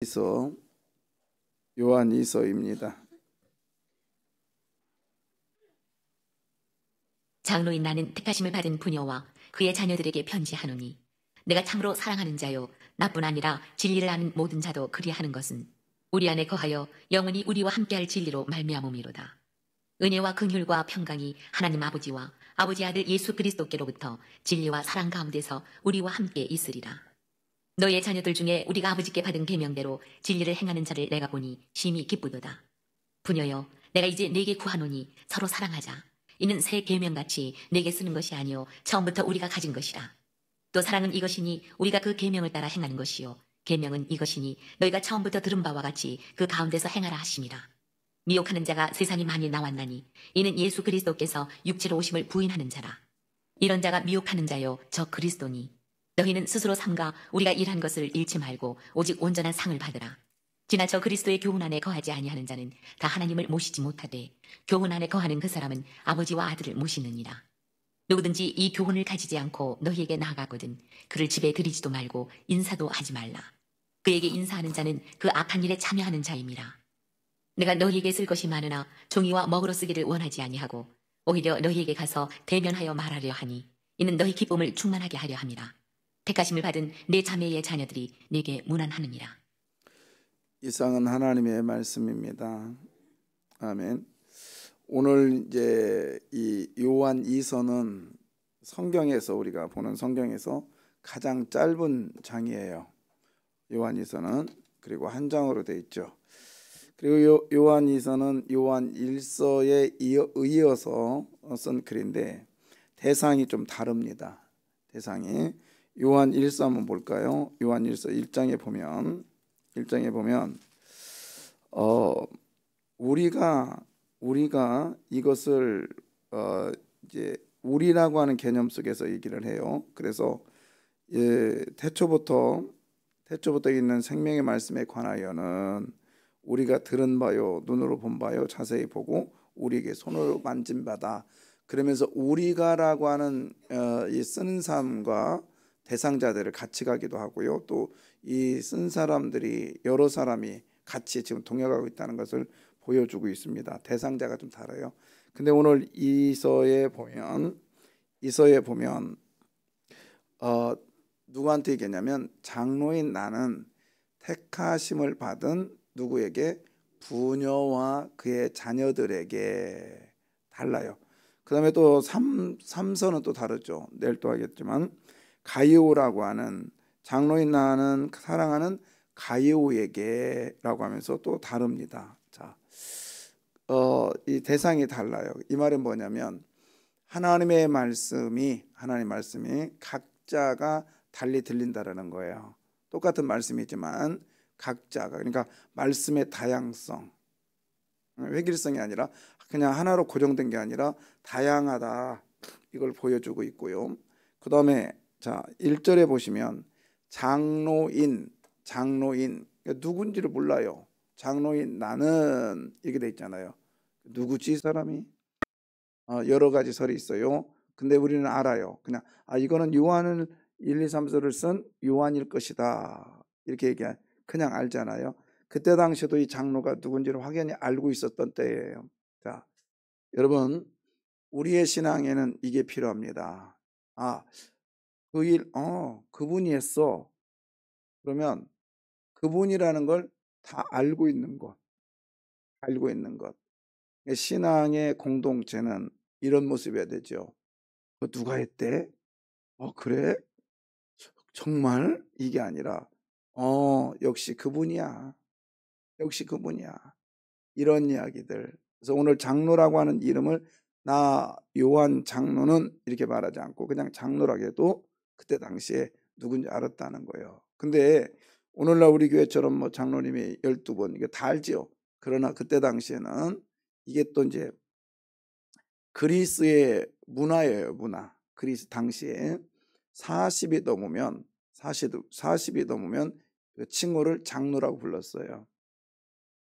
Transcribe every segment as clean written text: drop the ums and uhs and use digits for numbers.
요한이서 요한이서입니다. 장로인 나는 택하심을 받은 부녀와 그의 자녀들에게 편지하노니 내가 참으로 사랑하는 자요 나뿐 아니라 진리를 아는 모든 자도 그리하는 것은 우리 안에 거하여 영원히 우리와 함께할 진리로 말미암음이로다. 은혜와 긍휼과 평강이 하나님 아버지와 아버지 아들 예수 그리스도께로부터 진리와 사랑 가운데서 우리와 함께 있으리라. 너의 자녀들 중에 우리가 아버지께 받은 계명대로 진리를 행하는 자를 내가 보니 심히 기쁘도다. 부녀여, 내가 이제 네게 구하노니 서로 사랑하자. 이는 새 계명같이 네게 쓰는 것이 아니요 처음부터 우리가 가진 것이라. 또 사랑은 이것이니 우리가 그 계명을 따라 행하는 것이요 계명은 이것이니 너희가 처음부터 들은 바와 같이 그 가운데서 행하라 하심이라. 미혹하는 자가 세상에 많이 나왔나니 이는 예수 그리스도께서 육체로 오심을 부인하는 자라. 이런 자가 미혹하는 자요 저 그리스도니 너희는 스스로 삼가 우리가 일한 것을 잃지 말고 오직 온전한 상을 받으라. 지나쳐 그리스도의 교훈 안에 거하지 아니하는 자는 다 하나님을 모시지 못하되 교훈 안에 거하는 그 사람은 아버지와 아들을 모시느니라. 누구든지 이 교훈을 가지지 않고 너희에게 나아가거든 그를 집에 들이지도 말고 인사도 하지 말라. 그에게 인사하는 자는 그 악한 일에 참여하는 자임이라. 내가 너희에게 쓸 것이 많으나 종이와 먹으로 쓰기를 원하지 아니하고 오히려 너희에게 가서 대면하여 말하려 하니 이는 너희 기쁨을 충만하게 하려 함이라. 택하심을 받은 내 자매의 자녀들이 네게 문안하느니라. 이상은 하나님의 말씀입니다. 아멘. 오늘 이제 이 요한 2서는 성경에서 우리가 보는 성경에서 가장 짧은 장이에요. 요한 2서는 그리고 한 장으로 되어 있죠. 그리고 요한 2서는 요한 1서에 이어서 쓴 글인데 대상이 좀 다릅니다. 대상이 요한 1서 한번 볼까요? 요한 1서 1장에 보면 우리가 이것을 이제 우리라고 하는 개념 속에서 얘기를 해요. 그래서 태초부터 있는 생명의 말씀에 관하여는 우리가 들은 바요 눈으로 본 바요 자세히 보고 우리에게 손으로 만진 바다. 그러면서 우리가라고 하는 이 쓰는 사람과 대상자들을 같이 가기도 하고요. 또 이 쓴 사람들이 여러 사람이 같이 지금 동역하고 있다는 것을 보여주고 있습니다. 대상자가 좀 달라요. 근데 오늘 이서에 보면 누구한테 얘기했냐면 장로인 나는 택하심을 받은 누구에게? 부녀와 그의 자녀들에게 달라요. 그 다음에 또 3서는 또 다르죠. 내일 또 하겠지만 가이오라고 하는 장로인 나는 사랑하는 가이오에게 라고 하면서 또 다릅니다. 자, 이 대상이 달라요. 이 말은 뭐냐면 하나님의 말씀이 각자가 달리 들린다라는 거예요. 똑같은 말씀이지만 각자가, 그러니까 말씀의 다양성, 획일성이 아니라 그냥 하나로 고정된 게 아니라 다양하다, 이걸 보여주고 있고요. 그 다음에 자 1절에 보시면 장로인 그러니까 누군지를 몰라요. 장로인 나는 이렇게 돼 있잖아요. 누구지 이 사람이? 여러 가지 설이 있어요. 근데 우리는 알아요. 그냥 이거는 요한을 1, 2, 3서를 쓴 요한일 것이다, 이렇게 그냥 알잖아요. 그때 당시에도 이 장로가 누군지를 확연히 알고 있었던 때예요. 자, 여러분, 우리의 신앙에는 이게 필요합니다. 그 일, 그분이 했어. 그러면 그분이라는 걸 다 알고 있는 것. 신앙의 공동체는 이런 모습이어야 되죠. 누가 했대? 그래? 정말? 이게 아니라 역시 그분이야. 이런 이야기들. 그래서 오늘 장로라고 하는 이름을 나 요한 장로는 이렇게 말하지 않고 그냥 장로라고 해도 그때 당시에 누군지 알았다는 거예요. 근데 오늘날 우리 교회처럼 뭐 장로님이 12분 이게 다 알지요. 그러나 그때 당시에는 이게 또 이제 그리스의 문화예요. 문화. 그리스 당시에 40이 넘으면 그 칭호를 장로라고 불렀어요.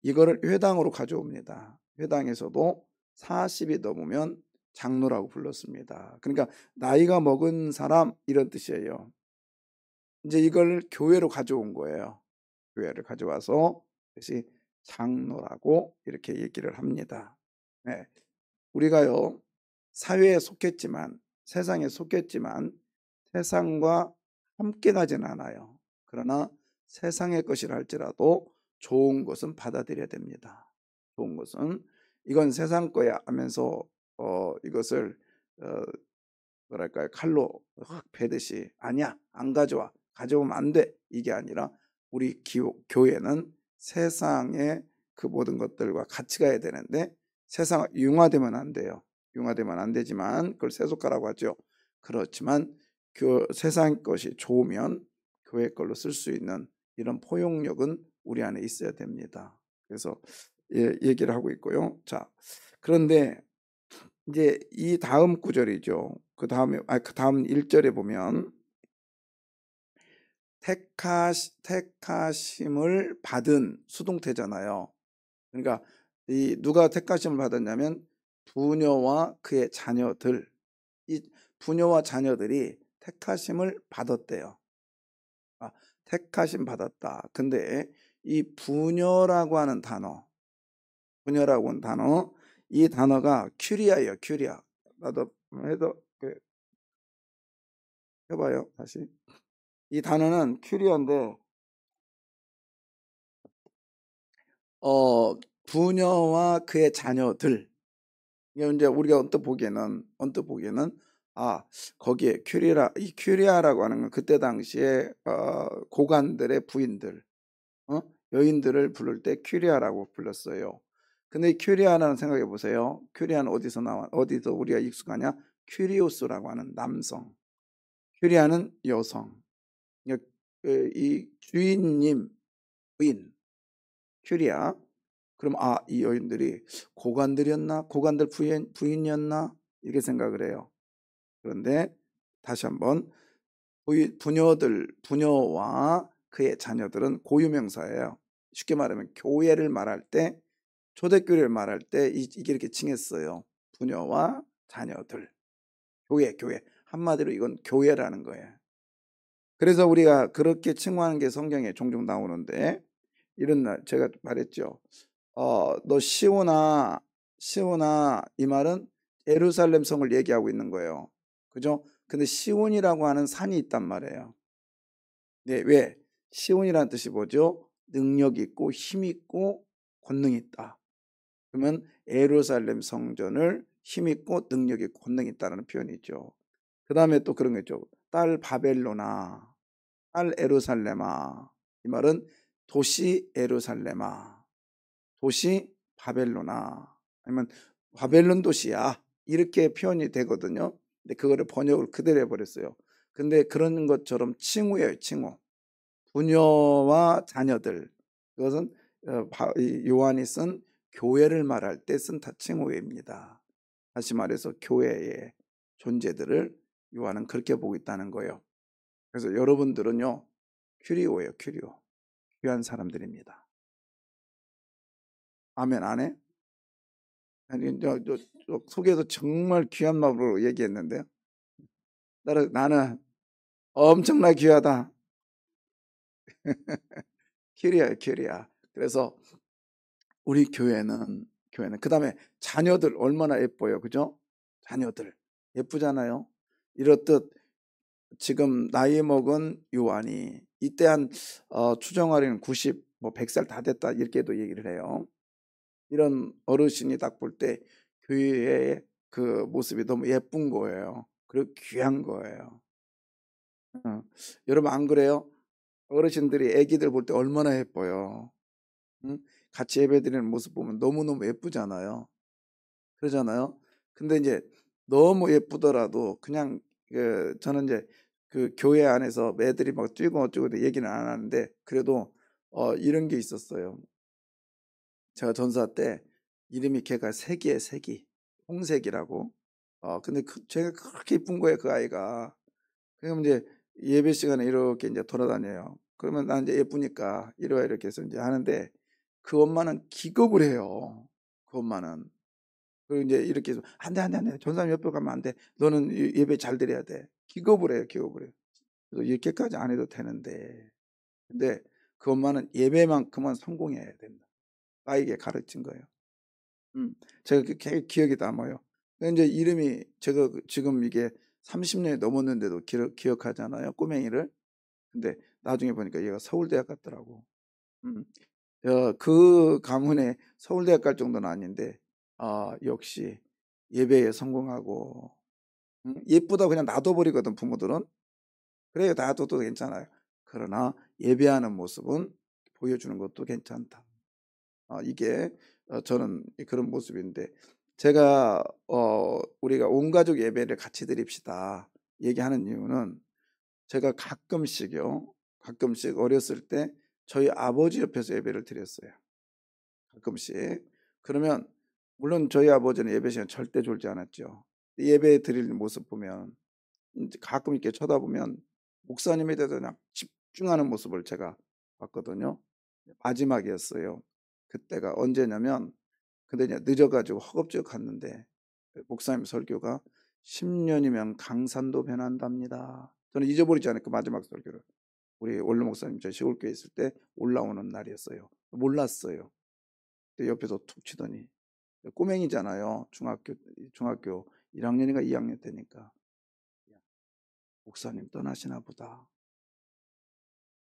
이거를 회당으로 가져옵니다. 회당에서도 40이 넘으면 장로라고 불렀습니다. 그러니까 나이가 먹은 사람, 이런 뜻이에요. 이제 이걸 교회로 가져온 거예요. 교회를 가져와서 그것이 장로라고 이렇게 얘기를 합니다. 네. 우리가요 사회에 속했지만 세상에 속했지만 세상과 함께 가지는 않아요. 그러나 세상의 것이라 할지라도 좋은 것은 받아들여야 됩니다. 좋은 것은 이건 세상 거야 하면서 이것을 어, 뭐랄까요 칼로 확 베듯이 아니야 안 가져와 가져오면 안 돼 이게 아니라 우리 교회는 세상의 그 모든 것들과 같이 가야 되는데 세상 융화되면 안 돼요. 융화되면 안 되지만 그걸 세속가라고 하죠. 그렇지만 세상 것이 좋으면 교회 걸로 쓸 수 있는 이런 포용력은 우리 안에 있어야 됩니다. 그래서 얘기를 하고 있고요. 자, 그런데 이제 이 다음 구절이죠. 그 다음 1절에 보면 택하심을 받은 수동태잖아요. 그러니까 이 누가 택하심을 받았냐면 부녀와 그의 자녀들. 이 부녀와 자녀들이 택하심을 받았대요. 택하심 받았다. 근데 이 부녀라고 하는 단어, 부녀라고 하는 단어, 이 단어가 큐리아예요. 큐리아. 나도 해도 해봐요. 다시. 이 단어는 큐리아인데 부녀와 그의 자녀들. 이제 우리가 언뜻 보기에는 거기에 이 큐리아라고 하는 건 그때 당시에 고관들의 부인들, 여인들을 부를 때 큐리아라고 불렀어요. 근데 이 큐리아라는 생각해 보세요. 큐리아는 어디서 우리가 익숙하냐? 큐리오스라고 하는 남성. 큐리아는 여성. 이 주인님, 부인, 큐리아. 그럼 이 여인들이 고관들 부인이었나? 이렇게 생각을 해요. 그런데 다시 한번 부녀와 그의 자녀들은 고유명사예요. 쉽게 말하면 교회를 말할 때 초대교회를 말할 때 이게 이렇게 칭했어요. 부녀와 자녀들. 교회. 한마디로 이건 교회라는 거예요. 그래서 우리가 그렇게 칭호하는 게 성경에 종종 나오는데 이런 날 제가 말했죠. 너 시온아 이 말은 예루살렘 성을 얘기하고 있는 거예요. 그죠? 근데 시온이라고 하는 산이 있단 말이에요. 네, 왜? 시온이라는 뜻이 뭐죠? 능력 있고 힘 있고 권능 있다. 그러면 예루살렘 성전을 힘 있고 능력 있고 권능 있다라는 표현이죠. 그 다음에 또 그런 거 있죠. 딸 바벨로나, 딸 예루살렘아. 이 말은 도시 예루살렘아, 도시 바벨로나, 아니면 바벨론 도시야 이렇게 표현이 되거든요. 근데 그거를 번역을 그대로 해버렸어요. 근데 그런 것처럼 칭호예요. 칭호. 부녀와 자녀들, 그것은 요한이 쓴 교회를 말할 때 쓴 칭호입니다. 다시 말해서 교회의 존재들을 요한은 그렇게 보고 있다는 거예요. 그래서 여러분들은요 큐리오예요. 큐리오. 귀한 사람들입니다. 아멘. 안 해? 아니, 속에서 정말 귀한 마음으로 얘기했는데요. 나는 엄청나 귀하다. 큐리야. 그래서 우리 교회는 그 다음에 자녀들 얼마나 예뻐요. 그죠? 자녀들 예쁘잖아요. 이렇듯 지금 나이 먹은 요한이 이때 한 추정하기는 90, 100살 다 됐다 이렇게도 얘기를 해요. 이런 어르신이 딱 볼 때 교회의 그 모습이 너무 예쁜 거예요. 그리고 귀한 거예요. 여러분 안 그래요? 어르신들이 아기들 볼 때 얼마나 예뻐요. 응? 같이 예배드리는 모습 보면 너무너무 예쁘잖아요. 그러잖아요. 근데 이제 너무 예쁘더라도 그냥 저는 이제 그 교회 안에서 애들이 막 뛰고 어쩌고 얘기는 안 하는데 그래도 이런 게 있었어요. 제가 전사 때 이름이 걔가 색이 홍색이라고. 근데 제가 그렇게 이쁜 거예요 그 아이가. 그럼 이제 예배 시간에 이렇게 이제 돌아다녀요. 그러면 난 이제 예쁘니까 이리 와 이렇게 해서 이제 하는데 그 엄마는 기겁을 해요. 그 엄마는. 그리고 이제 이렇게 해서 안돼 전사님 옆에 가면 안 돼. 너는 예배 잘 드려야 돼. 기겁을 해요. 그래서 이렇게까지 안 해도 되는데. 근데 그 엄마는 예배만큼은 성공해야 된다. 아이에게 가르친 거예요. 제가 기억에 남아요. 이제 이름이 제가 지금 이게 30년이 넘었는데도 기억하잖아요. 꼬맹이를. 근데 나중에 보니까 얘가 서울대학 갔더라고. 그 가문에 서울대학 갈 정도는 아닌데 역시 예배에 성공하고 예쁘다고 그냥 놔둬버리거든 부모들은. 그래요, 놔둬도 괜찮아요. 그러나 예배하는 모습은 보여주는 것도 괜찮다. 이게 저는 그런 모습인데 제가 우리가 온 가족 예배를 같이 드립시다 얘기하는 이유는 제가 가끔씩요, 가끔씩 어렸을 때 저희 아버지 옆에서 예배를 드렸어요. 가끔씩. 그러면 물론 저희 아버지는 예배 시간 절대 졸지 않았죠. 예배 드리는 모습 보면 가끔 이렇게 쳐다보면 목사님에 대해서 그냥 집중하는 모습을 제가 봤거든요. 마지막이었어요. 그때가 언제냐면 근데 이제 늦어가지고 허겁지겁 갔는데 목사님 설교가 10년이면 강산도 변한답니다. 저는 잊어버리지 않아요. 그 마지막 설교를. 우리 원로 목사님 저 시골교회 있을 때 올라오는 날이었어요. 몰랐어요. 근데 옆에서 툭 치더니 꼬맹이잖아요. 중학교 1학년인가 2학년 때니까 목사님 떠나시나 보다.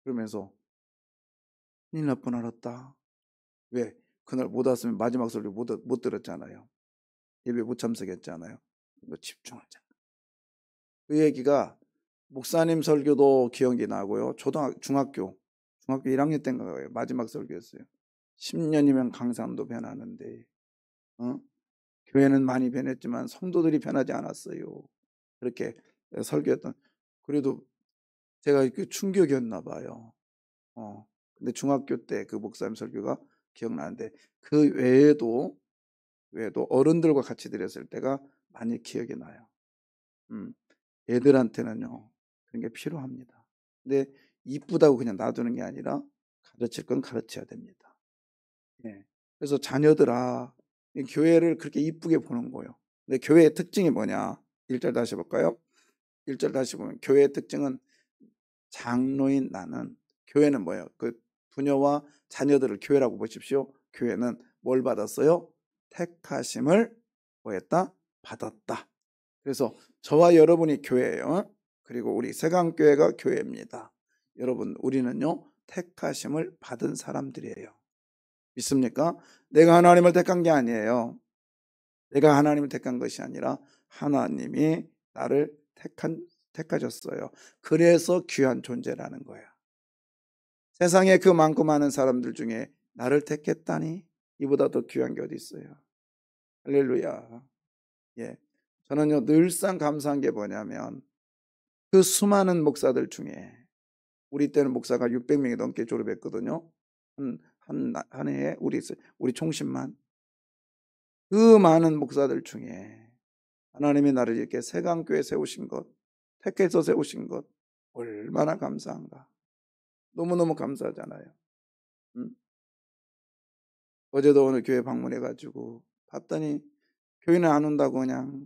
그러면서 큰일 날 뻔 알았다. 왜? 그날 못 왔으면 마지막 설교 못 들었잖아요. 예배 못 참석했잖아요. 이거 집중하자. 그 얘기가 목사님 설교도 기억이 나고요. 중학교 1학년 때인가요. 마지막 설교였어요. 10년이면 강산도 변하는데 교회는 많이 변했지만 성도들이 변하지 않았어요. 그렇게 설교했던. 그래도 제가 그 충격이었나 봐요. 근데 중학교 때 그 목사님 설교가 기억나는데 그 외에도 어른들과 같이 드렸을 때가 많이 기억이 나요. 애들한테는요 그런 게 필요합니다. 근데 이쁘다고 그냥 놔두는 게 아니라 가르칠 건 가르쳐야 됩니다. 예. 그래서 자녀들아 이 교회를 그렇게 이쁘게 보는 거예요. 근데 교회의 특징이 뭐냐? 1절 다시 볼까요? 1절 다시 보면 교회의 특징은 장로인 나는, 교회는 뭐예요? 그 부녀와 자녀들을 교회라고 보십시오. 교회는 뭘 받았어요? 택하심을 뭐했다? 받았다. 그래서 저와 여러분이 교회예요. 그리고 우리 세강교회가 교회입니다. 여러분 우리는요 택하심을 받은 사람들이에요. 믿습니까? 내가 하나님을 택한 게 아니에요. 내가 하나님을 택한 것이 아니라 하나님이 나를 택하셨어요. 그래서 귀한 존재라는 거야. 세상에 그 많고 많은 사람들 중에 나를 택했다니 이보다 더 귀한 게 어디 있어요. 할렐루야. 예, 저는요 늘상 감사한 게 뭐냐면 그 수많은 목사들 중에 우리 때는 목사가 600명이 넘게 졸업했거든요. 한 해에 우리 총신만. 그 많은 목사들 중에 하나님이 나를 이렇게 세강교회 세우신 것, 택해서 세우신 것 얼마나 감사한가. 너무너무 감사하잖아요. 어제도 오늘 교회 방문해가지고 봤더니 교회는 안 온다고 그냥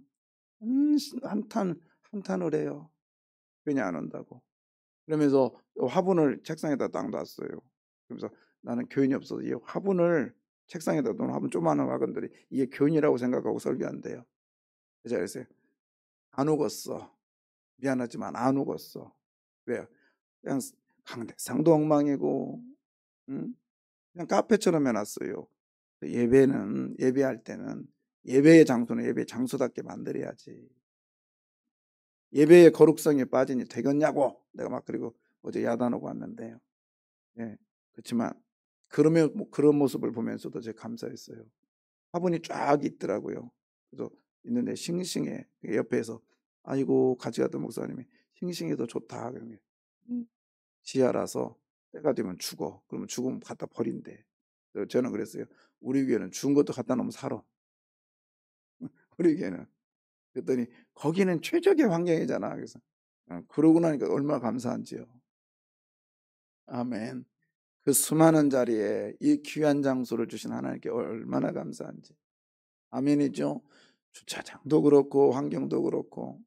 한탄을 해요. 교회 안 온다고. 그러면서 화분을 책상에다 딱 놨어요. 그러면서 나는 교인이 없어서 이 화분을 책상에다 놓은 화분 조그마한 화분들이 이게 교인이라고 생각하고 설교한대요. 그래서 그랬어요. 안 오겠어. 미안하지만 안 오겠어. 왜요? 그냥 강대상도 엉망이고 그냥 카페처럼 해놨어요. 예배할 때는 예배의 장소는 예배의 장소답게 만들어야지. 예배의 거룩성이 빠지니 되겠냐고 내가 막 그리고 어제 야단하고 왔는데요. 예, 그렇지만 그러면 그런 모습을 보면서도 제가 감사했어요. 화분이 쫙 있더라고요. 그래서 있는데 싱싱해. 옆에서 아이고 같이 갔던 목사님이 싱싱해도 좋다. 그러면 지하라서 때가 되면 죽어. 그러면 죽으면 갖다 버린대. 저는 그랬어요. 우리 교회는 죽은 것도 갖다 놓으면 살아. 우리 교회는. 그랬더니 거기는 최적의 환경이잖아. 그래서 그러고 나니까 얼마나 감사한지요. 아멘. 그 수많은 자리에 이 귀한 장소를 주신 하나님께 얼마나 감사한지. 아멘이죠. 주차장도 그렇고 환경도 그렇고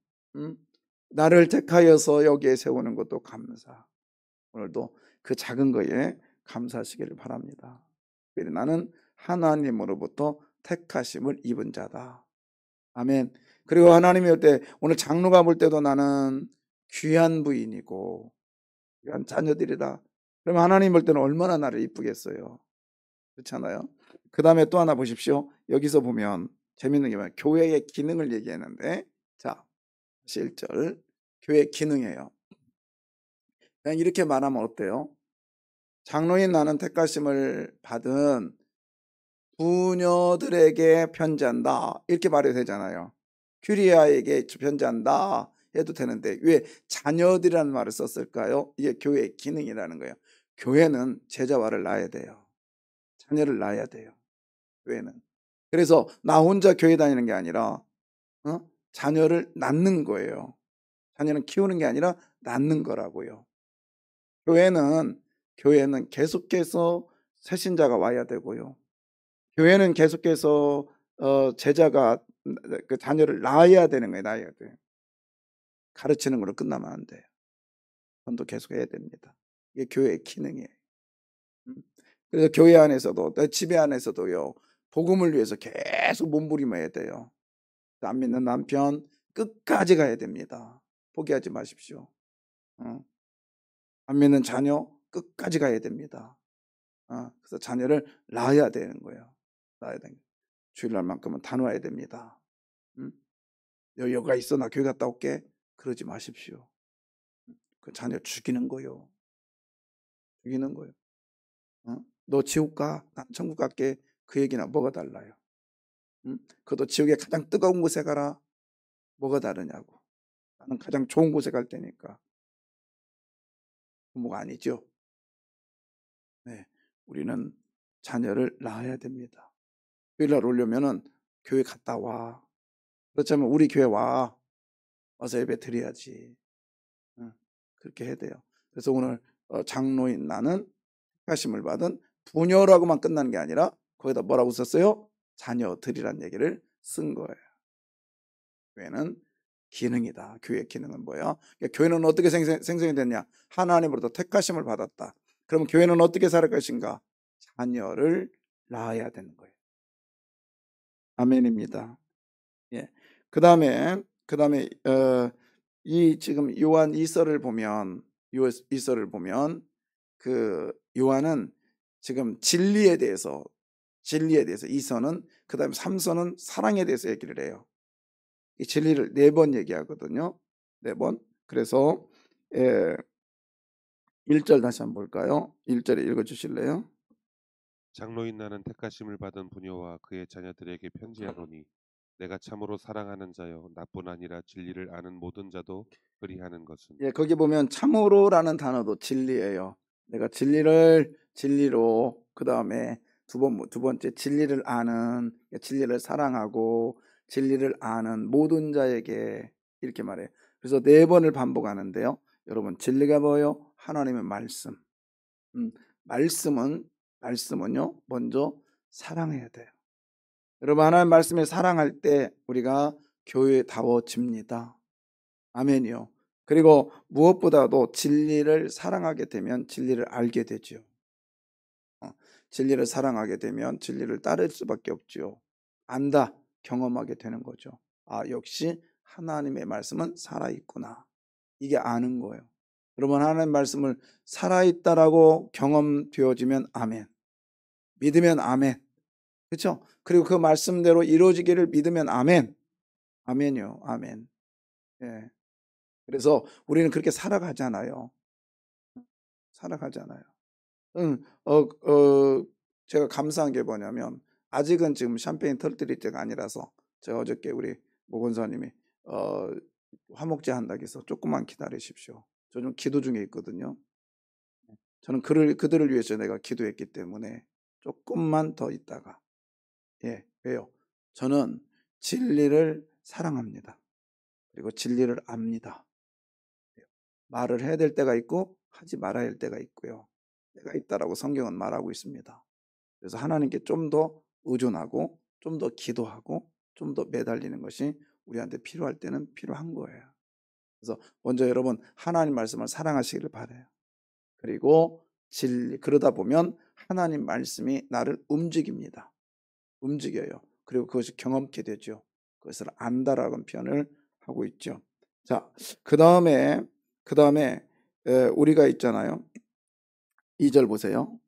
나를 택하여서 여기에 세우는 것도 감사. 오늘도 그 작은 거에 감사하시기를 바랍니다. 나는 하나님으로부터 택하심을 입은 자다. 아멘. 그리고 하나님이 올 때, 오늘 장로가 볼 때도 나는 귀한 부인이고 귀한 자녀들이다. 그러면 하나님 볼 때는 얼마나 나를 이쁘겠어요. 그렇잖아요. 그 다음에 또 하나 보십시오. 여기서 보면 재밌는 게 뭐냐, 교회의 기능을 얘기했는데, 자 1절 교회의 기능이에요. 그냥 이렇게 말하면 어때요? 장로인 나는 택하심을 받은 부녀들에게 편지한다, 이렇게 말해도 되잖아요. 큐리아에게 편지한다 해도 되는데 왜 자녀들이라는 말을 썼을까요? 이게 교회의 기능이라는 거예요. 교회는 제자와를 낳아야 돼요. 자녀를 낳아야 돼요. 교회는. 그래서 나 혼자 교회 다니는 게 아니라 자녀를 낳는 거예요. 자녀는 키우는 게 아니라 낳는 거라고요. 교회는 계속해서 새신자가 와야 되고요. 교회는 계속해서 제자가 그 자녀를 낳아야 되는 거예요. 낳아야 돼요. 가르치는 걸로 끝나면 안 돼요. 전도 계속 해야 됩니다. 이게 교회의 기능이에요. 그래서 교회 안에서도, 내 집에 안에서도요, 복음을 위해서 계속 몸부림해야 돼요. 안 믿는 남편 끝까지 가야 됩니다. 포기하지 마십시오. 안 믿는 자녀 끝까지 가야 됩니다. 그래서 자녀를 낳아야 되는 거예요. 낳아야 되는 거예요. 주일날만큼은 다녀와야 됩니다. 여유가 있어 나 교회 갔다 올게, 그러지 마십시오. 그 자녀 죽이는 거요. 죽이는 거예요. 너 지옥 가, 난 천국 갈게, 그 얘기나 뭐가 달라요? 그것도 지옥의 가장 뜨거운 곳에 가라, 뭐가 다르냐고. 나는 가장 좋은 곳에 갈 테니까. 부모가 아니죠. 네, 우리는 자녀를 낳아야 됩니다. 교회날 오려면은 교회 갔다 와. 그렇다면 우리 교회 와서 예배 드려야지. 그렇게 해야 돼요. 그래서 오늘 장로인 나는 택하심을 받은 부녀라고만 끝나는 게 아니라 거기다 뭐라고 썼어요? 자녀들이란 얘기를 쓴 거예요. 교회는 기능이다. 교회의 기능은 뭐야? 그러니까 교회는 어떻게 생성이 됐냐? 하나님으로부터 택하심을 받았다. 그러면 교회는 어떻게 살 것인가? 자녀를 낳아야 되는 거예요. 아멘입니다. 예. 그다음에 이 지금 요한 2서를 보면, 그 요한은 지금 진리에 대해서 2서는, 그다음에 3서는 사랑에 대해서 얘기를 해요. 이 진리를 4번 얘기하거든요. 4번. 그래서 1절 다시 한번 볼까요? 1절에 읽어 주실래요? 장로인 나는 택하심을 받은 부녀와 그의 자녀들에게 편지하노니 내가 참으로 사랑하는 자여 나뿐 아니라 진리를 아는 모든 자도 그리하는 것은. 예, 거기 보면 참으로라는 단어도 진리예요. 내가 진리로, 그다음에 두 번째 진리를 아는, 진리를 사랑하고 진리를 아는 모든 자에게, 이렇게 말해요. 그래서 4번을 반복하는데요. 여러분, 진리가 뭐예요? 하나님의 말씀. 말씀은요, 먼저 사랑해야 돼요. 여러분, 하나님 말씀을 사랑할 때 우리가 교회다워집니다. 아멘이요. 그리고 무엇보다도 진리를 사랑하게 되면 진리를 알게 되죠. 진리를 사랑하게 되면 진리를 따를 수밖에 없죠. 안다, 경험하게 되는 거죠. 역시 하나님의 말씀은 살아있구나. 이게 아는 거예요. 여러분, 하나님의 말씀을 살아있다라고 경험되어지면 아멘. 믿으면 아멘. 그렇죠? 그리고 그 말씀대로 이루어지기를 믿으면 아멘. 아멘이요. 아멘. 예. 그래서 우리는 그렇게 살아가잖아요. 제가 감사한 게 뭐냐면, 아직은 지금 샴페인 터뜨릴 때가 아니라서, 제가 어저께 우리 모 권사님이 화목제 한다고 해서 조금만 기다리십시오. 저 좀 기도 중에 있거든요. 저는 그들을 위해서 내가 기도했기 때문에 조금만 더 있다가. 왜요? 저는 진리를 사랑합니다. 그리고 진리를 압니다. 말을 해야 될 때가 있고 하지 말아야 할 때가 있고요. 때가 있다라고 성경은 말하고 있습니다. 그래서 하나님께 좀 더 의존하고 좀 더 기도하고 좀 더 매달리는 것이 우리한테 필요할 때는 필요한 거예요. 그래서 먼저 여러분, 하나님 말씀을 사랑하시기를 바라요. 그리고 진리. 그러다 보면 하나님 말씀이 나를 움직입니다. 움직여요. 그리고 그것이 경험케 되죠. 그것을 안다라는 표현을 하고 있죠. 자, 그 다음에 우리가 있잖아요. 2절 보세요.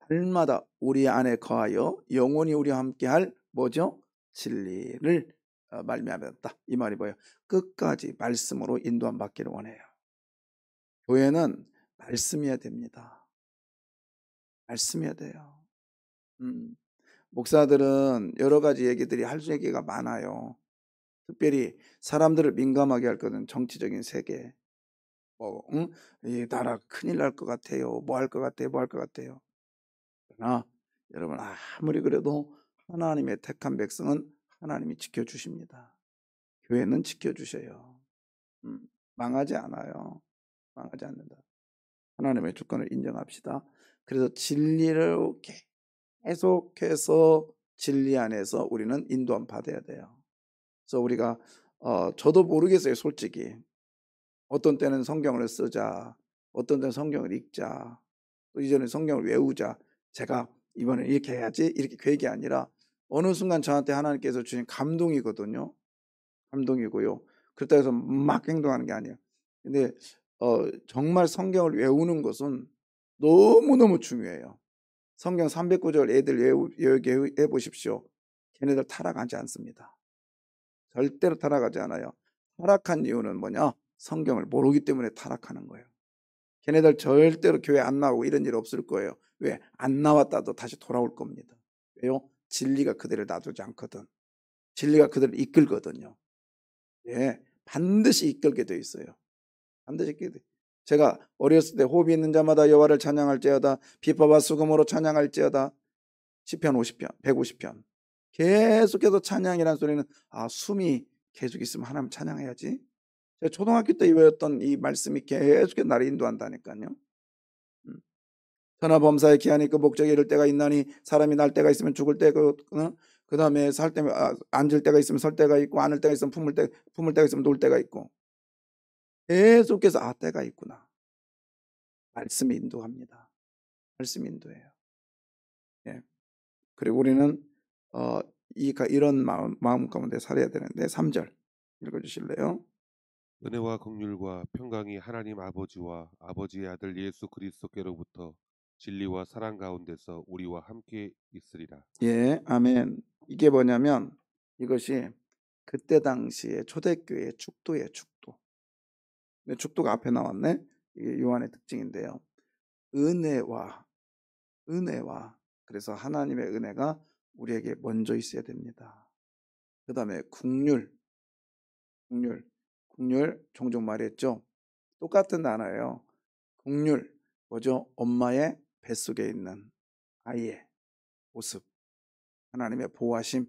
날마다 우리 안에 거하여 영원히 우리와 함께할 뭐죠? 진리를 말미암았다. 이 말이 뭐예요? 끝까지 말씀으로 인도함 받기를 원해요. 교회는 말씀이어야 됩니다. 말씀이어야 돼요. 목사들은 여러 가지 얘기들이 할 수 얘기가 많아요. 특별히 사람들을 민감하게 할 것은 정치적인 세계. 이 나라 큰일 날 것 같아요. 뭐 할 것 같아요. 뭐 할 것 같아요. 그러나 여러분 아무리 그래도 하나님의 택한 백성은 하나님이 지켜주십니다. 교회는 지켜주셔요. 망하지 않아요. 망하지 않는다. 하나님의 주권을 인정합시다. 그래서 진리를 계속해서 진리 안에서 우리는 인도함 받아야 돼요. 그래서 우리가 저도 모르겠어요. 솔직히 어떤 때는 성경을 쓰자, 어떤 때는 성경을 읽자, 또 이전에 성경을 외우자. 제가 이번에 이렇게 해야지 이렇게 계획이 아니라 어느 순간 저한테 하나님께서 주신 감동이거든요. 감동이고요. 그렇다고 해서 막 행동하는 게 아니에요. 근데 정말 성경을 외우는 것은 너무너무 중요해요. 성경 309절 애들 외우게 해보십시오. 걔네들 타락하지 않습니다. 절대로 타락하지 않아요. 타락한 이유는 뭐냐? 성경을 모르기 때문에 타락하는 거예요. 걔네들 절대로 교회 안 나오고 이런 일 없을 거예요. 왜? 안 나왔다도 다시 돌아올 겁니다. 왜요? 진리가 그들을 놔두지 않거든. 진리가 그들을 이끌거든요. 예, 반드시 이끌게 돼 있어요. 반드시 이끌게 돼. 제가 어렸을 때 호흡이 있는 자마다 여호와를 찬양할지어다 비파와 수금으로 찬양할지어다 시편 50편 150편 계속해서 찬양이라는 소리는 숨이 계속 있으면 하나님 찬양해야지. 제가 초등학교 때 외웠던 이 말씀이 계속해서 나를 인도한다니까요. 천하범사의 기한이 있고 목적에 이를 때가 있나니 사람이 날 때가 있으면 죽을 때고 그 다음에 살 때 앉을 때가 있으면 설 때가 있고 안을 때가 있으면 품을 때가 있으면 놀 때가 있고 계속해서 때가 있구나. 말씀이 인도합니다. 말씀이 인도해요. 예. 그리고 우리는 이런 마음 가운데 살아야 되는데 3절 읽어주실래요? 은혜와 긍휼과 평강이 하나님 아버지와 아버지의 아들 예수 그리스도께로부터 진리와 사랑 가운데서 우리와 함께 있으리라. 예, 아멘. 이게 뭐냐면 이것이 그때 당시에 초대교회의 축도예요. 축도. 축도가 앞에 나왔네. 이게 요한의 특징인데요. 은혜와 그래서 하나님의 은혜가 우리에게 먼저 있어야 됩니다. 그 다음에 국률 종종 말했죠. 똑같은 단어예요. 국률 뭐죠? 엄마의 뱃속에 있는 아이의 모습, 하나님의 보호하심,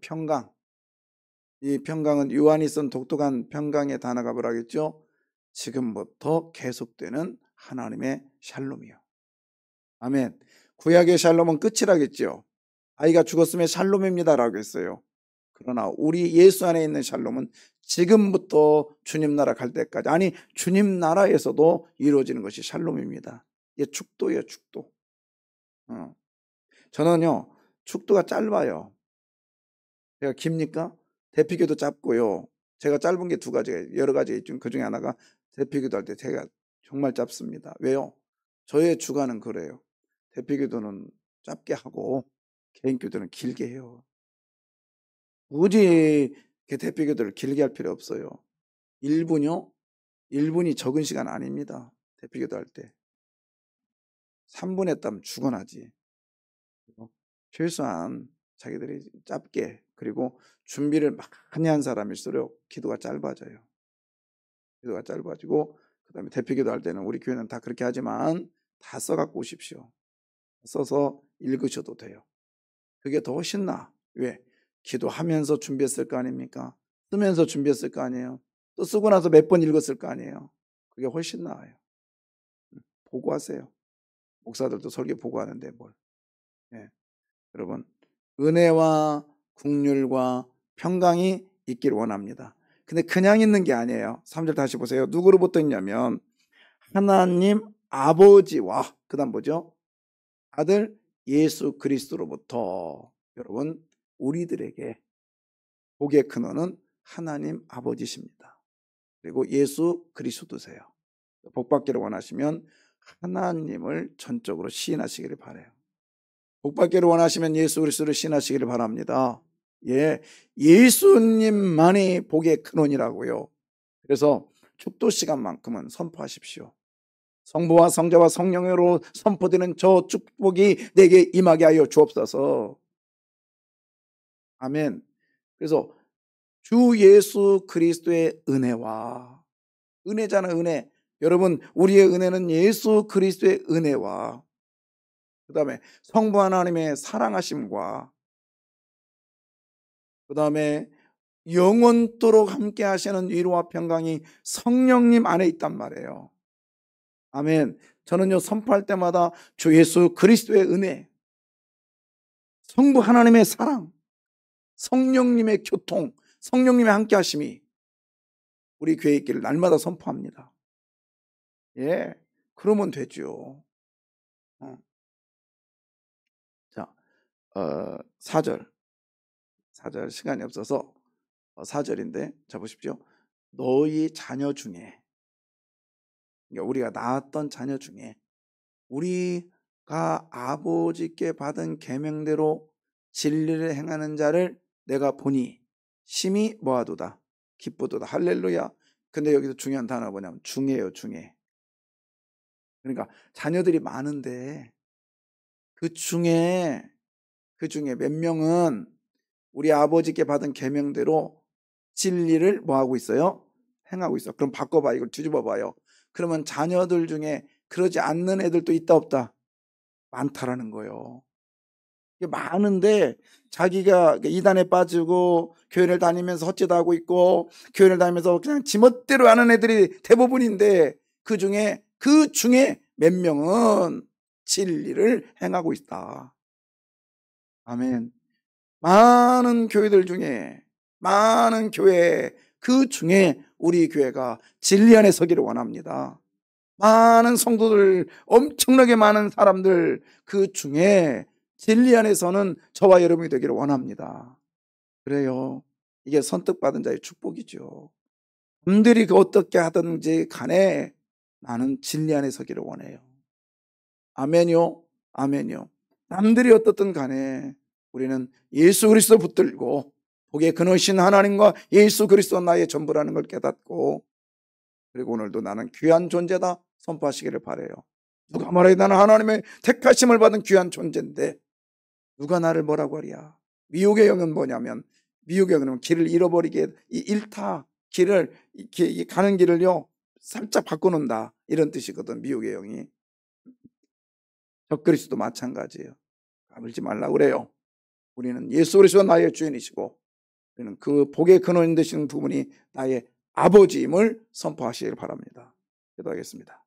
평강. 이 평강은 요한이 쓴 독특한 평강의 단어가 뭐라겠죠? 지금부터 계속되는 하나님의 샬롬이요. 아멘. 구약의 샬롬은 끝이라겠죠. 아이가 죽었으면 샬롬입니다라고 했어요. 그러나 우리 예수 안에 있는 샬롬은 지금부터 주님 나라 갈 때까지, 아니 주님 나라에서도 이루어지는 것이 샬롬입니다. 이게 축도예요. 축도. 저는요 축도가 짧아요. 제가 깁니까? 대피교도 짧고요. 제가 짧은 게 두 가지, 여러 가지 있지만 그 중에 하나가 대피교도 할 때 제가 정말 짧습니다. 왜요? 저의 주관은 그래요. 대피교도는 짧게 하고 개인교도는 길게 해요. 굳이 대피교도를 길게 할 필요 없어요. 1분요? 1분이 적은 시간 아닙니다. 대피교도 할 때 3분 했다면 죽어나지. 최소한 자기들이 짧게, 그리고 준비를 많이 한 사람일수록 기도가 짧아져요. 기도가 짧아지고, 그 다음에 대피기도 할 때는 우리 교회는 다 그렇게 하지만 다 써갖고 오십시오. 써서 읽으셔도 돼요. 그게 더 훨씬 나아. 왜? 기도하면서 준비했을 거 아닙니까? 쓰면서 준비했을 거 아니에요. 또 쓰고 나서 몇 번 읽었을 거 아니에요. 그게 훨씬 나아요. 보고하세요. 목사들도 설교 보고하는데 뭘. 예. 여러분, 은혜와 긍휼과 평강이 있기를 원합니다. 근데 그냥 있는 게 아니에요. 3절 다시 보세요. 누구로부터 있냐면 하나님 아버지와 그다음 뭐죠? 아들 예수 그리스도로부터 여러분 우리들에게 복의 근원은 하나님 아버지십니다. 그리고 예수 그리스도세요. 복받기를 원하시면 하나님을 전적으로 시인하시기를 바라요. 복받기를 원하시면 예수 그리스도를 시인하시기를 바랍니다. 예, 예수님만이 복의 근원이라고요. 그래서 축도 시간만큼은 선포하십시오. 성부와 성자와 성령으로 선포되는 저 축복이 내게 임하게 하여 주옵소서. 아멘. 그래서 주 예수 그리스도의 은혜와, 은혜잖아, 은혜. 여러분, 우리의 은혜는 예수 그리스도의 은혜와 그 다음에 성부 하나님의 사랑하심과 그 다음에 영원토록 함께 하시는 위로와 평강이 성령님 안에 있단 말이에요. 아멘. 저는요, 선포할 때마다 주 예수 그리스도의 은혜, 성부 하나님의 사랑, 성령님의 교통, 성령님의 함께 하심이 우리 교회에 있기를 날마다 선포합니다. 예, 그러면 되죠. 자, 4절 시간이 없어서 4절인데 자 보십시오. 너희 자녀 중에, 그러니까 우리가 낳았던 자녀 중에 우리가 아버지께 받은 계명대로 진리를 행하는 자를 내가 보니 심히 뭐하도다 기쁘도다. 할렐루야. 근데 여기서 중요한 단어가 뭐냐면 중에요, 중에. 그러니까 자녀들이 많은데 그 중에 몇 명은 우리 아버지께 받은 계명대로 진리를 뭐하고 있어요? 행하고 있어. 그럼 바꿔봐. 이걸 뒤집어 봐요. 그러면 자녀들 중에 그러지 않는 애들도 있다 없다? 많다라는 거예요. 이게 많은데 자기가 이단에 빠지고 교회를 다니면서 헛짓 하고 있고 교회를 다니면서 그냥 지멋대로 하는 애들이 대부분인데 그 중에 몇 명은 진리를 행하고 있다. 아멘. 많은 교회들 중에, 많은 교회 그 중에 우리 교회가 진리 안에 서기를 원합니다. 많은 성도들, 엄청나게 많은 사람들 그 중에 진리 안에서는 저와 여러분이 되기를 원합니다. 그래요. 이게 선택받은 자의 축복이죠. 남들이 어떻게 하든지 간에 나는 진리 안에 서기를 원해요. 아멘요. 아멘요. 남들이 어떻든 간에 우리는 예수 그리스도 붙들고 복의 근원이신 하나님과 예수 그리스도 나의 전부라는 걸 깨닫고, 그리고 오늘도 나는 귀한 존재다 선포하시기를 바라요. 누가 말해 나는 하나님의 택하심을 받은 귀한 존재인데 누가 나를 뭐라고 하랴. 미혹의 영은 뭐냐면, 미혹의 영은 길을 잃어버리게, 일타 길을 가는 길을요 살짝 바꿔놓는다 이런 뜻이거든. 미혹의 영이. 적그리스도 마찬가지예요. 까불지 말라고 그래요. 우리는 예수 그리스도가 나의 주인이시고 우리는 그 복의 근원 되시는 부분이 나의 아버지임을 선포하시길 바랍니다. 기도하겠습니다.